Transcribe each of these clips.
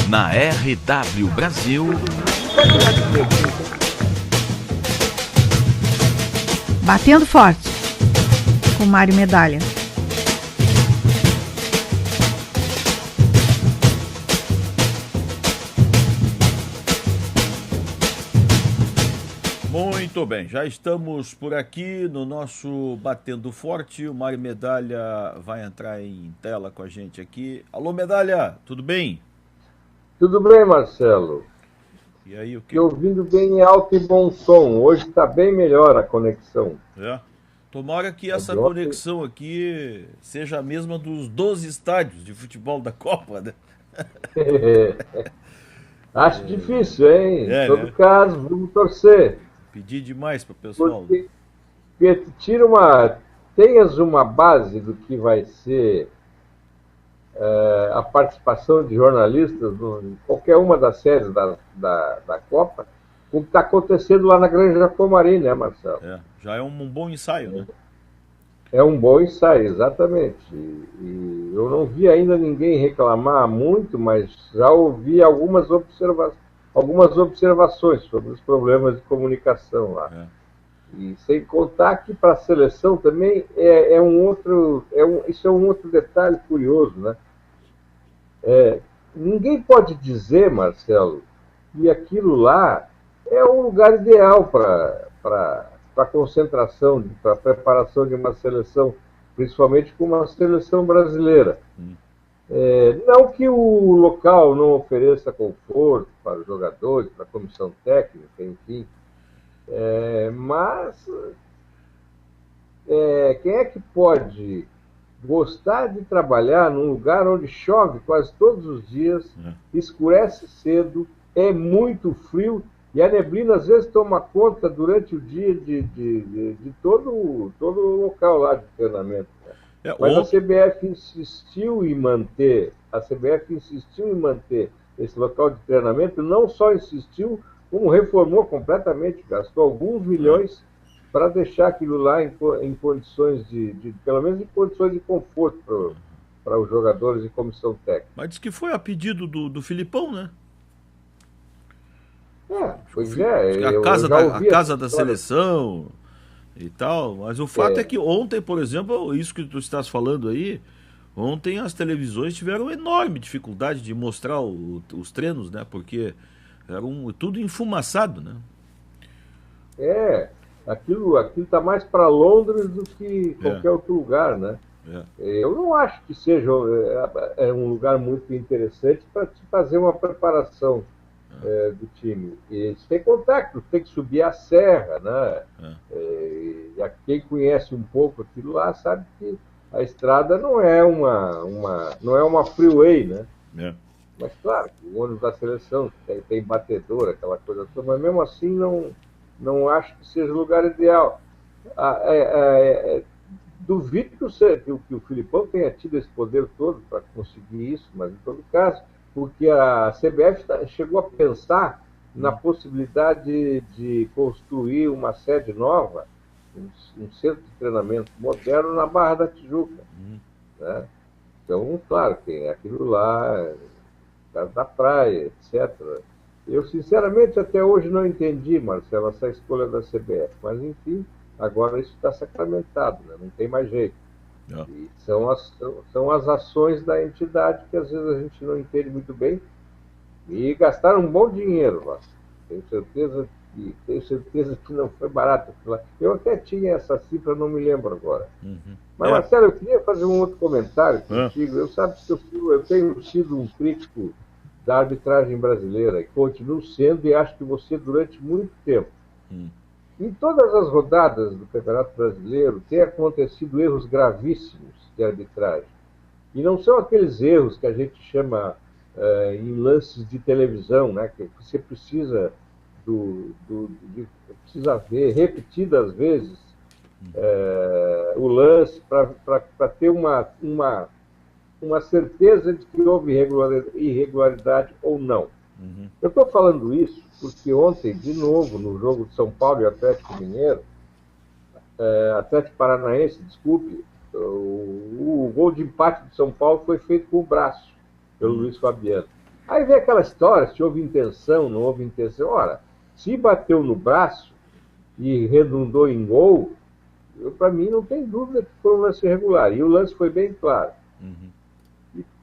Na RW Brasil. Batendo forte, com Mário Medalha. Muito bem, já estamos por aqui no nosso Batendo Forte. O Mário Medalha vai entrar em tela com a gente aqui. Alô, Medalha, tudo bem? Tudo bem, Marcelo. E aí, o que? Estou ouvindo bem alto e bom som. Hoje está bem melhor a conexão. Tomara que essa conexão aqui seja a mesma dos 12 estádios de futebol da Copa, né? Acho difícil, hein? Em todo né? caso, vamos torcer. Pedir demais para o pessoal. Porque tenhas uma base do que vai ser a participação de jornalistas em qualquer uma das séries da Copa, com o que está acontecendo lá na Granja Comari, né, Marcelo? Já é um bom ensaio, né? É um bom ensaio, exatamente. E eu não vi ainda ninguém reclamar muito, mas já ouvi algumas observações sobre os problemas de comunicação lá. E sem contar que para a seleção também isso é um outro detalhe curioso, né? Ninguém pode dizer, Marcelo, que aquilo lá é o lugar ideal para concentração, para preparação de uma seleção, principalmente com uma seleção brasileira. Não que o local não ofereça conforto para os jogadores, para a comissão técnica, enfim, mas quem é que pode gostar de trabalhar num lugar onde chove quase todos os dias, escurece cedo, é muito frio e a neblina às vezes toma conta durante o dia de todo o local lá de treinamento. Mas a CBF insistiu em manter esse local de treinamento, não só insistiu, como reformou completamente, gastou alguns milhões para deixar aquilo lá em condições pelo menos em condições de conforto para os jogadores e comissão técnica. Mas diz que foi a pedido do Filipão, né? Pois é. A casa da seleção e tal, mas o fato é que ontem, por exemplo, isso que tu estás falando aí, ontem as televisões tiveram enorme dificuldade de mostrar os treinos, né? Porque era tudo enfumaçado, né? Aquilo está mais para Londres do que qualquer outro lugar, né? Eu não acho que seja um lugar muito interessante para te fazer uma preparação do time. E sem contar que tem que subir a serra, né? E quem conhece um pouco aquilo lá sabe que a estrada não é uma freeway, né? Mas claro, o ônibus da seleção tem batedor, aquela coisa toda, mas mesmo assim não acho que seja o lugar ideal. Duvido que o Filipão tenha tido esse poder todo para conseguir isso, mas em todo caso, porque a CBF chegou a pensar na possibilidade de construir uma sede nova, um centro de treinamento moderno na Barra da Tijuca. Né? Então, claro, tem aquilo lá, da praia, etc. Eu, sinceramente, até hoje não entendi, Marcelo, essa escolha da CBF, mas, enfim, agora isso está sacramentado, né? Não tem mais jeito. E são as ações da entidade que, às vezes, a gente não entende muito bem e gastaram um bom dinheiro lá. Tenho certeza que não foi barato. Eu até tinha essa cifra, não me lembro agora. Mas, Marcelo, eu queria fazer um outro comentário contigo. Eu sabe que eu tenho sido um crítico da arbitragem brasileira e continuo sendo, e acho que você durante muito tempo. Em todas as rodadas do Campeonato Brasileiro tem acontecido erros gravíssimos de arbitragem. E não são aqueles erros que a gente chama em lances de televisão, né, que você precisa precisa ver repetidas vezes o lance para ter uma certeza de que houve irregularidade ou não. Eu estou falando isso porque ontem, de novo, no jogo de São Paulo e Atlético Mineiro, Atlético Paranaense, desculpe, o gol de empate de São Paulo foi feito com o braço, pelo Luiz Fabiano. Aí vem aquela história, se houve intenção, não houve intenção. Ora, se bateu no braço e redundou em gol, para mim não tem dúvida que foi um lance irregular. E o lance foi bem claro.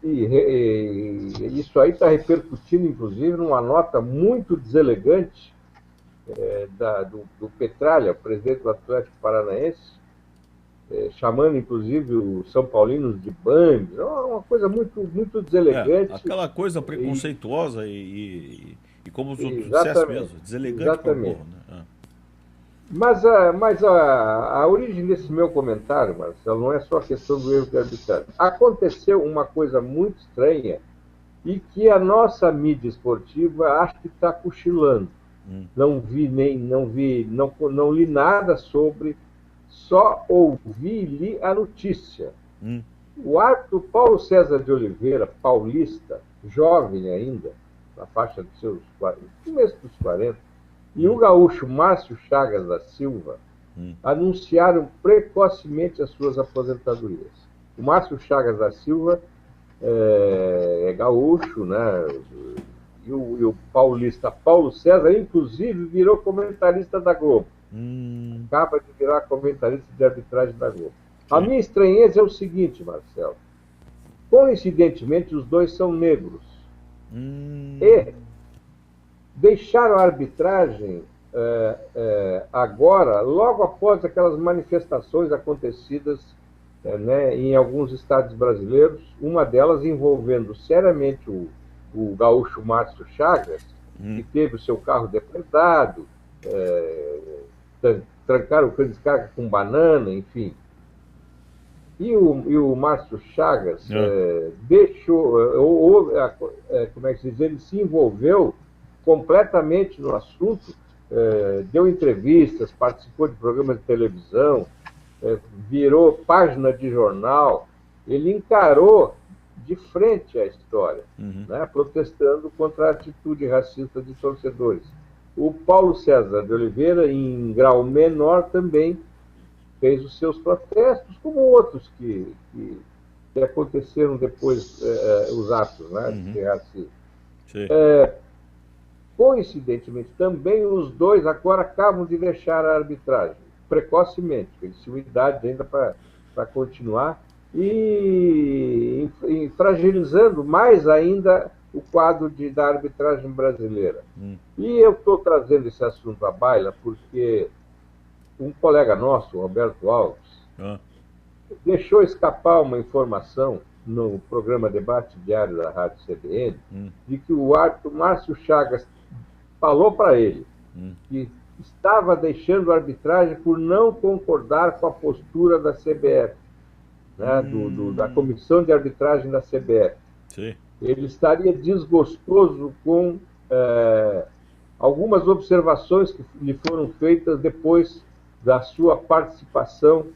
E isso aí está repercutindo, inclusive, numa nota muito deselegante do Petralha, presidente do Atlético Paranaense, chamando, inclusive, os São Paulinos de bandos. É uma coisa muito, muito deselegante. Aquela coisa preconceituosa e como os outros Exatamente, dissessem mesmo, deselegante para o povo, né? Mas a origem desse meu comentário, Marcelo, não é só a questão do erro de arbitragem. Aconteceu uma coisa muito estranha e que a nossa mídia esportiva acho que está cochilando. Não li nada sobre, só ouvi e li a notícia. O árbitro Paulo César de Oliveira, paulista, jovem ainda, na faixa dos seus 40, começo dos 40, e o gaúcho Márcio Chagas da Silva anunciaram precocemente as suas aposentadorias. O Márcio Chagas da Silva é gaúcho, né? E o paulista Paulo César, inclusive, virou comentarista da Globo. Acaba de virar comentarista de arbitragem da Globo. A minha estranheza é o seguinte, Marcelo. Coincidentemente, os dois são negros. E deixaram a arbitragem agora, logo após aquelas manifestações acontecidas em alguns estados brasileiros, uma delas envolvendo seriamente o gaúcho Márcio Chagas, que teve o seu carro depredado, trancaram o cano de descarga com banana, enfim. E o Márcio Chagas deixou, como é que se diz, ele se envolveu completamente no assunto, deu entrevistas, participou de programas de televisão, virou página de jornal, ele encarou de frente a história, né, protestando contra a atitude racista de torcedores. O Paulo César de Oliveira, em grau menor, também fez os seus protestos, como outros que aconteceram depois, os atos, né, de racismo. Coincidentemente, também os dois agora acabam de deixar a arbitragem, precocemente, eles tinham idade ainda para continuar, e fragilizando mais ainda o quadro da arbitragem brasileira. E eu estou trazendo esse assunto à baila porque um colega nosso, Roberto Alves, deixou escapar uma informação no programa Debate Diário da Rádio CBN, de que o árbitro Márcio Chagas falou para ele que estava deixando a arbitragem por não concordar com a postura da CBF, né, da Comissão de Arbitragem da CBF. Sim. Ele estaria desgostoso com algumas observações que lhe foram feitas depois da sua participação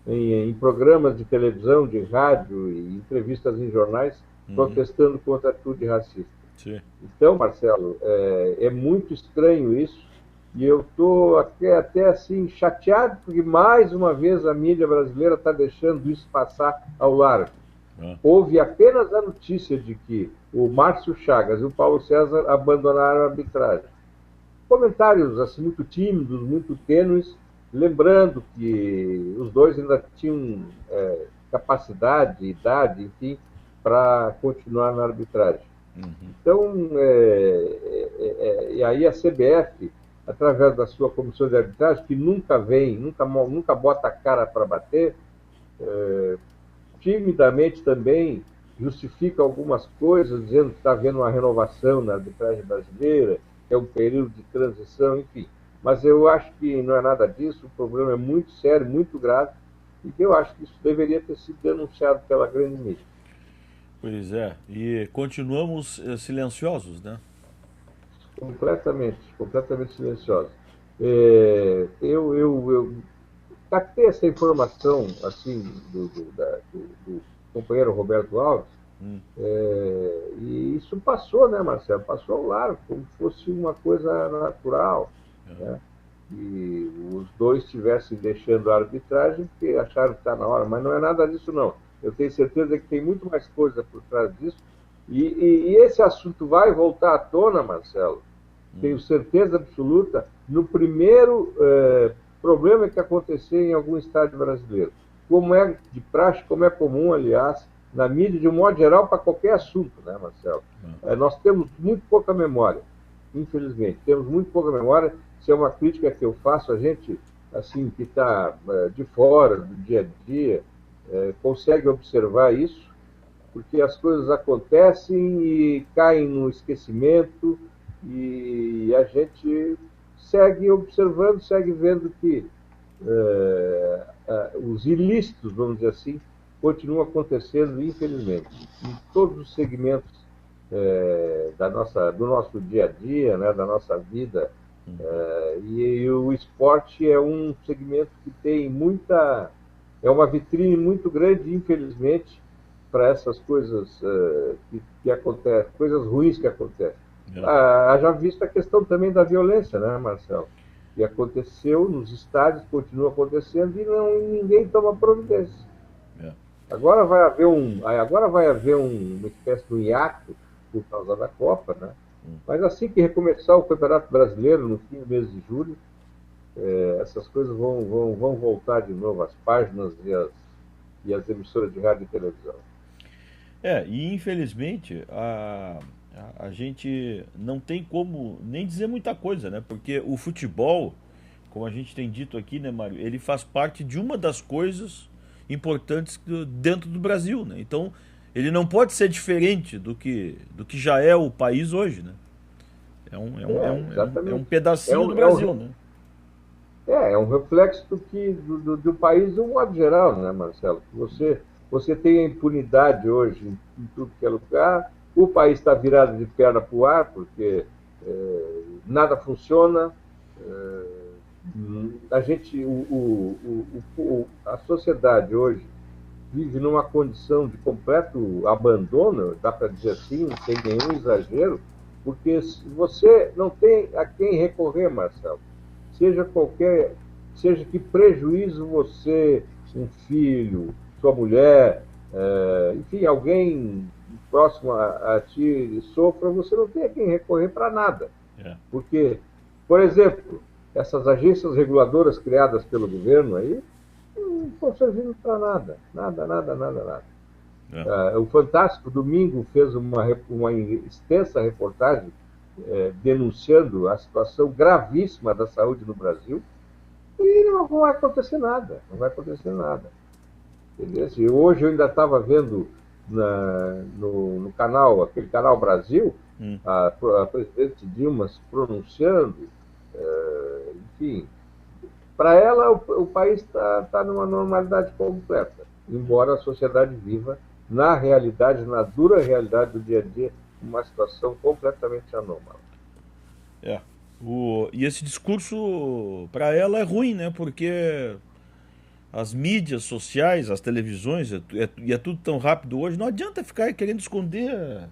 em programas de televisão, de rádio e entrevistas em jornais, protestando contra a atitude racista. Sim. Então, Marcelo, é muito estranho isso, e eu estou até assim chateado, porque mais uma vez a mídia brasileira está deixando isso passar ao largo. Houve apenas a notícia de que o Márcio Chagas e o Paulo César abandonaram a arbitragem. Comentários assim, muito tímidos, muito tênues, lembrando que os dois ainda tinham capacidade, idade, enfim, para continuar na arbitragem. Então, e aí a CBF, através da sua comissão de arbitragem, que nunca bota a cara para bater, timidamente também justifica algumas coisas, dizendo que está havendo uma renovação na arbitragem brasileira, que é um período de transição, enfim. Mas eu acho que não é nada disso, o problema é muito sério, muito grave, e que eu acho que isso deveria ter sido denunciado pela grande mídia. Pois é, e continuamos silenciosos, né? Completamente silenciosos. Eu captei essa informação assim do companheiro Roberto Alves, e isso passou, né, Marcelo? Passou ao largo, como se fosse uma coisa natural, né? E os dois estivessem deixando a arbitragem porque acharam que está na hora, mas não é nada disso, não. Eu tenho certeza que tem muito mais coisa por trás disso, E esse assunto vai voltar à tona, Marcelo, tenho certeza absoluta, no primeiro problema que acontecer em algum estado brasileiro. Como é de praxe, como é comum, aliás, na mídia, de um modo geral, para qualquer assunto, né, Marcelo? Nós temos muito pouca memória, infelizmente. Temos muito pouca memória. Isso é uma crítica que eu faço a gente, assim, que está de fora do dia a dia, consegue observar isso, porque as coisas acontecem e caem no esquecimento e a gente segue observando, segue vendo que os ilícitos, vamos dizer assim, continuam acontecendo, infelizmente, em todos os segmentos do nosso dia a dia, né, da nossa vida. E o esporte é um segmento que tem é uma vitrine muito grande, infelizmente, para essas coisas que acontecem, coisas ruins que acontecem. Já visto a questão também da violência, né, Marcelo? Que aconteceu nos estádios, continua acontecendo e ninguém toma providência. Agora vai haver uma espécie de um hiato por causa da Copa, né? Mas assim que recomeçar o Campeonato Brasileiro, no fim do mês de julho, essas coisas vão voltar de novo, as páginas e as emissoras de rádio e televisão. E infelizmente a gente não tem como nem dizer muita coisa, né? Porque o futebol, como a gente tem dito aqui, né, Mário, ele faz parte de uma das coisas importantes dentro do Brasil, né? Então, ele não pode ser diferente do que já é o país hoje, né? É um pedacinho do Brasil, né? É um reflexo do país de um modo geral, né, Marcelo? Você tem a impunidade hoje em tudo que é lugar, o país está virado de perna para o ar, porque nada funciona, a sociedade hoje vive numa condição de completo abandono, dá para dizer assim, sem nenhum exagero, porque você não tem a quem recorrer, Marcelo. Seja que prejuízo você, um filho, sua mulher, enfim, alguém próximo a ti sofra, você não tem a quem recorrer para nada. Porque, por exemplo, essas agências reguladoras criadas pelo governo aí não estão servindo para nada. Nada. O Fantástico, domingo, fez uma extensa reportagem denunciando a situação gravíssima da saúde no Brasil e não vai acontecer nada. Entendeu? Hoje eu ainda estava vendo no canal, aquele canal Brasil, a presidente Dilma se pronunciando, enfim, para ela o país está numa normalidade completa, embora a sociedade viva na realidade, na dura realidade do dia a dia, uma situação completamente anômala. E esse discurso para ela é ruim, né? Porque as mídias sociais, as televisões, é tudo tão rápido hoje, não adianta ficar querendo esconder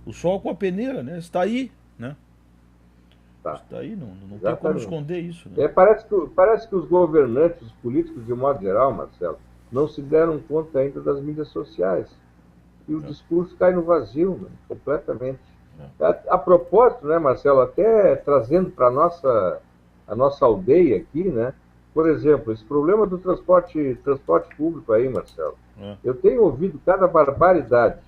o sol com a peneira, né? Está aí, né? Está aí, não tem como esconder isso. Né? Parece que os governantes, os políticos, de um modo geral, Marcelo, não se deram conta ainda das mídias sociais. E o discurso cai no vazio, né? Completamente. A propósito, né, Marcelo, até trazendo para a nossa aldeia aqui, né? Por exemplo, esse problema do transporte público aí, Marcelo. Eu tenho ouvido cada barbaridade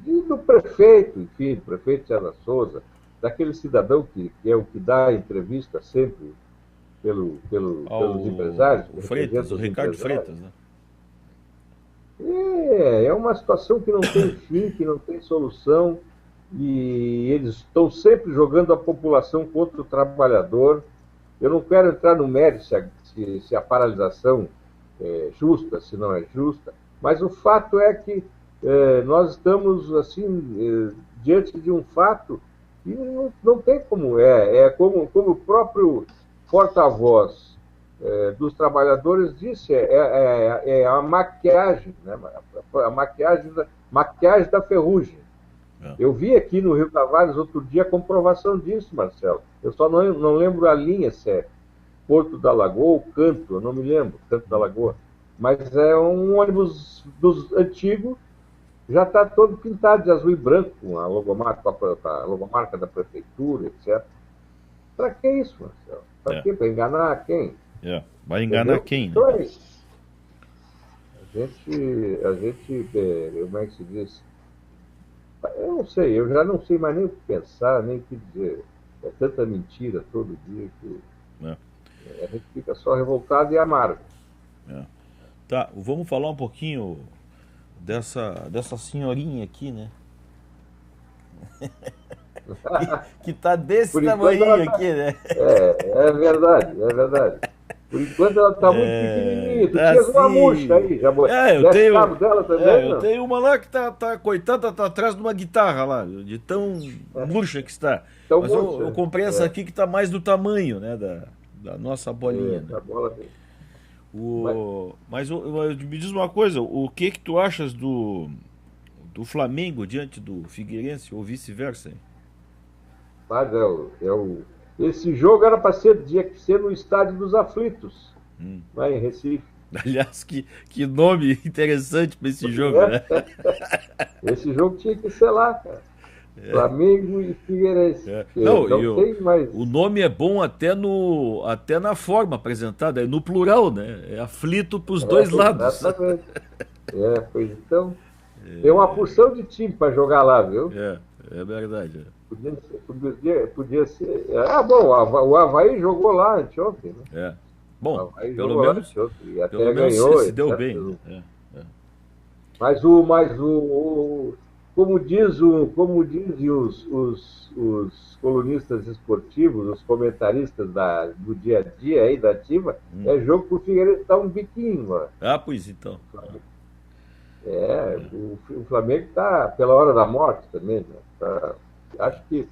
do prefeito, enfim, do prefeito César Souza, daquele cidadão que é o que dá entrevista sempre pelos empresários. O Ricardo Freitas, né? É uma situação que não tem fim, que não tem solução, e eles estão sempre jogando a população contra o trabalhador. Eu não quero entrar no mérito se a paralisação é justa, se não é justa, mas o fato é que nós estamos assim diante de um fato que não tem como como o próprio porta-voz dos trabalhadores disse, a maquiagem, né? A maquiagem da ferrugem. Eu vi aqui no Rio Tavares outro dia a comprovação disso, Marcelo. Eu só não lembro a linha, se é Porto da Lagoa ou Canto, eu não me lembro, Canto da Lagoa. Mas é um ônibus dos antigo, já está todo pintado de azul e branco, com a logomarca da prefeitura, etc. Para que isso, Marcelo? Para quê? Para enganar quem? Vai enganar Entendeu? quem, né? Então é isso. A gente, como é que se diz? Eu não sei, eu já não sei mais nem o que pensar, nem o que dizer. É tanta mentira todo dia que a gente fica só revoltado e amargo. Tá, vamos falar um pouquinho dessa senhorinha aqui, né? que tá desse tamanho aqui, né? É verdade, é verdade. Por enquanto ela tá muito pequenininha. Tu tinhas uma murcha aí, já eu tenho cabo dela também, eu tenho uma lá que tá coitada, tá atrás de uma guitarra lá, de tão murcha que está. Tão Mas murcha, eu comprei essa aqui que tá mais do tamanho, né, da nossa bolinha. Da bola dele. Mas me diz uma coisa, o que tu achas do Flamengo diante do Figueirense ou vice-versa? Mas esse jogo era para ser no Estádio dos Aflitos, lá em Recife. Aliás, que nome interessante para esse jogo, né? Esse jogo tinha que ser lá, cara. Flamengo e Figueirense. Não tem mais. O nome é bom até na forma apresentada, é no plural, né? É aflito para os dois lados. Exatamente. Pois então. Tem uma porção de time para jogar lá, viu? É verdade. Podia ser. Bom, o Avaí jogou lá anteontem, né? Bom, pelo menos ganhou, se deu bem. Mas como dizem os colunistas esportivos, os comentaristas do dia a dia aí da Ativa, é jogo pro Figueirense dar um biquinho, mano. Pois então. O Flamengo está pela hora da morte também, né? Acho que.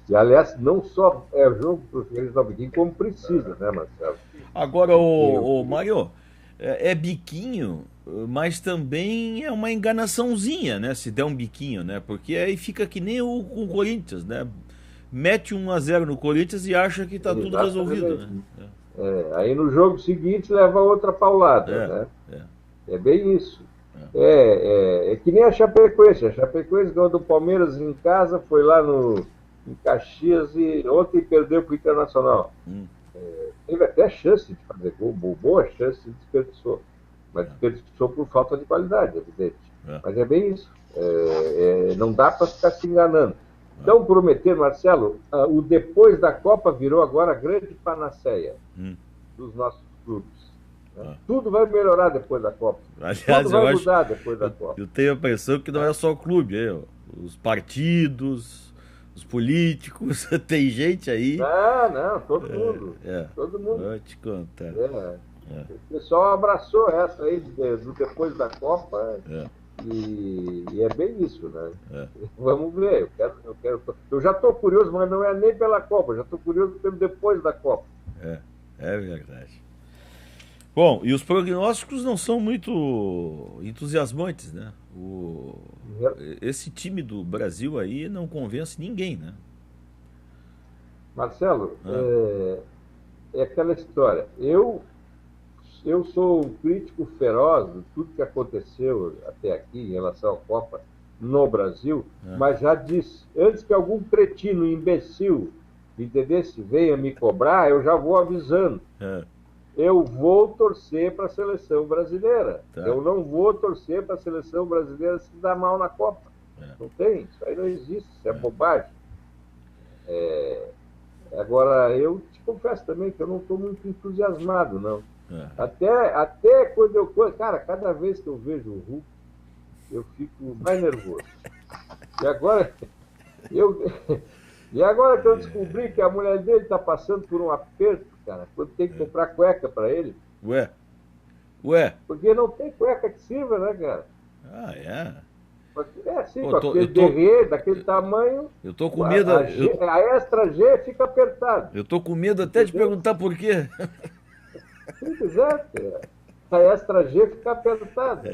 E aliás, não só é jogo para o Figueirense dar um biquinho, como precisa, né, Marcelo? Agora, o Mário, é biquinho, mas também é uma enganaçãozinha, né? Se der um biquinho, né? Porque aí fica que nem o Corinthians, né? Mete 1-0 no Corinthians e acha que está tudo resolvido, né? Aí no jogo seguinte leva outra paulada, né? É bem isso. É que nem a Chapecoense. A Chapecoense ganhou do Palmeiras em casa, foi lá em Caxias e ontem perdeu para o Internacional. Teve até chance de fazer gol, boa chance e desperdiçou. Mas desperdiçou por falta de qualidade, evidente. Mas é bem isso. Não dá para ficar se enganando. Então, prometer, Marcelo, o depois da Copa virou agora a grande panaceia dos nossos clubes. Tudo vai melhorar depois da Copa. Aliás, tudo vai mudar depois da Copa. Eu tenho a impressão que não é só o clube, os partidos, os políticos, tem gente aí. Não, todo mundo. Todo mundo. Vou te contar. O pessoal abraçou essa aí do depois da Copa. E é bem isso, né? Vamos ver. Eu já estou curioso, mas não é nem pela Copa, já estou curioso pelo depois da Copa. É verdade. Bom, e os prognósticos não são muito entusiasmantes, né? Esse time do Brasil aí não convence ninguém, né? Marcelo, é aquela história. Eu sou um crítico feroz de tudo que aconteceu até aqui em relação à Copa no Brasil, mas já disse, antes que algum cretino, imbecil, entendesse, venha me cobrar, eu já vou avisando. Eu vou torcer para a seleção brasileira. Eu não vou torcer para a seleção brasileira se dar mal na Copa. Não tem, isso aí não existe, isso é bobagem. Agora, eu te confesso também que eu não estou muito entusiasmado, não. Até quando cara, cada vez que eu vejo o Hulk, eu fico mais nervoso. E agora que eu descobri que a mulher dele está passando por um aperto, cara, quando tem que comprar cueca para ele. Ué? Porque não tem cueca que sirva, né, cara? Sim, com aquele derrê, daquele tamanho. Eu tô com medo. A extra G fica apertada. Eu tô com medo até de perguntar por quê. Simples, a extra G fica apertada.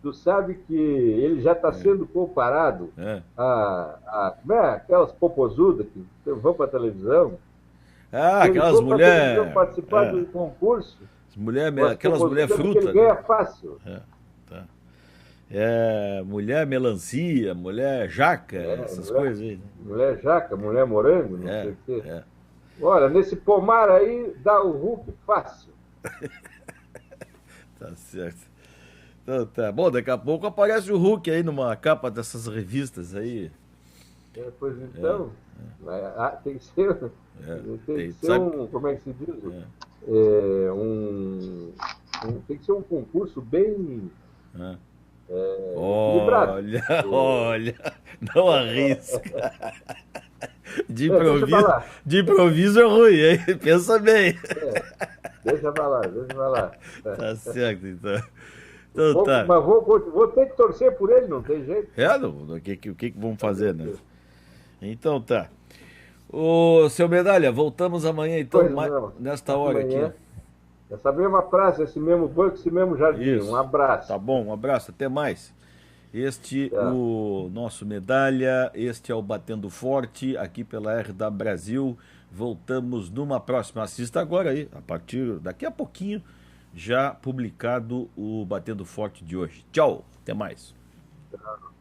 Tu sabe que ele já está sendo comparado a aquelas popozudas que vão para a televisão. Aquelas mulheres. Participar do concurso. Aquelas mulher fruta. Ele ganha fácil. Tá. Mulher melancia, mulher jaca, essas coisas aí. Né? Mulher jaca, mulher morango, não sei o quê. Olha, nesse pomar aí dá o Hulk fácil. Tá certo. Então tá. Bom, daqui a pouco aparece o Hulk aí numa capa dessas revistas aí. Pois então, tem que ser, como é que se diz? Tem que ser um concurso bem equilibrado. Olha, não arrisca. De improviso é ruim, hein? Pensa bem. Deixa pra lá. Tá certo, então. Então tá. Mas vou ter que torcer por ele, não tem jeito. O que vamos fazer, né? Então tá. Ô, seu Medalha, voltamos amanhã, então, nesta hora amanhã, aqui. Essa mesma praça, esse mesmo banco, esse mesmo jardim. Isso. Um abraço. Tá bom, um abraço, até mais. O nosso Medalha, este é o Batendo Forte, aqui pela RW Brasil. Voltamos numa próxima. Assista agora aí, daqui a pouquinho, já publicado o Batendo Forte de hoje. Tchau, até mais. Tchau.